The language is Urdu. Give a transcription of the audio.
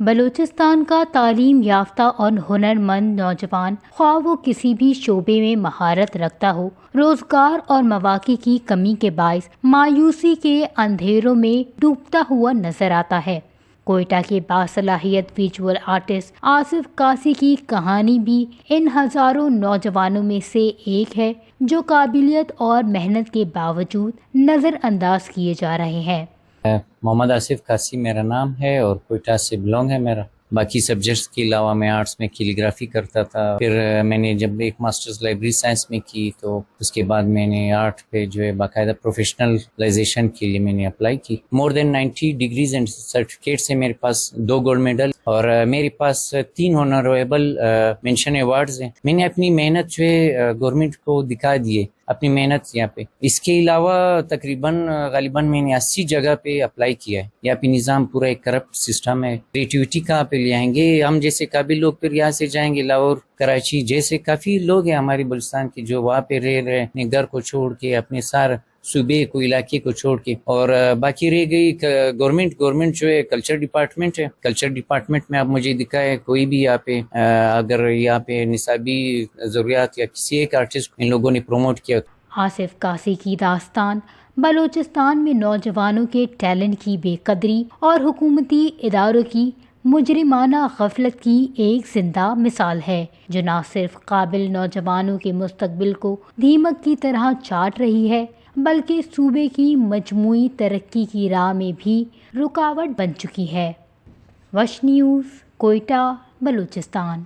بلوچستان کا تعلیم یافتہ اور ہنرمند نوجوان، خواہ وہ کسی بھی شعبے میں مہارت رکھتا ہو، روزگار اور مواقع کی کمی کے باعث مایوسی کے اندھیروں میں ڈوبتا ہوا نظر آتا ہے۔ کوئٹہ کے باصلاحیت ویژول آرٹسٹ آصف قاسی کی کہانی بھی ان ہزاروں نوجوانوں میں سے ایک ہے جو قابلیت اور محنت کے باوجود نظر انداز کیے جا رہے ہیں۔ محمد آصف قاسی میرا نام ہے اور کوئٹہ سے بلونگ ہے میرا۔ باقی سبجیکٹس کے علاوہ میں آرٹس میں کیلیگرافی کرتا تھا۔ پھر میں نے جب ایک ماسٹرز لائبریری سائنس میں کی تو اس کے بعد میں نے آرٹ پہ جو ہے باقاعدہ پروفیشنلائزیشن کے لیے میں نے اپلائی کی۔ مور دین 90 ڈگریز اینڈ سرٹیفکیٹس ہیں میرے پاس، 2 گولڈ میڈل اور میرے پاس 3 آنریبل مینشن ایوارڈز ہیں۔ میں نے اپنی محنت جو ہے گورنمنٹ کو دکھا دیے، اپنی محنت یہاں پہ۔ اس کے علاوہ غالباً میں نے 80 جگہ پہ اپلائی کیا ہے۔ یہاں پہ نظام پورا ایک کرپٹ سسٹم ہے۔ کریٹیوٹی کہاں پہ لے آئیں گے ہم جیسے قابل لوگ؟ پھر یہاں سے جائیں گے لاہور، کراچی جیسے کافی لوگ ہیں ہمارے بلوچستان کے جو وہاں پہ رہ رہے، اپنے گھر کو چھوڑ کے، اپنے سارے صوبے کو، علاقے کو چھوڑ کے، اور باقی رہ گئی گورنمنٹ جو ہے کلچر ڈپارٹمنٹ ہے۔ کلچر ڈپارٹمنٹ میں آپ مجھے دکھائے کوئی بھی یہاں پہ اگر یہاں پہ نصابی ضروریات یا کسی ایک آرٹسٹ ان لوگوں نے پروموٹ کیا۔ آصف قاسی کی داستان بلوچستان میں نوجوانوں کے ٹیلنٹ کی بے قدری اور حکومتی اداروں کی مجرمانہ غفلت کی ایک زندہ مثال ہے، جو نہ صرف قابل نوجوانوں کے مستقبل کو دیمک کی طرح چاٹ رہی ہے بلکہ صوبے کی مجموعی ترقی کی راہ میں بھی رکاوٹ بن چکی ہے۔ وش نیوز، کوئٹہ، بلوچستان۔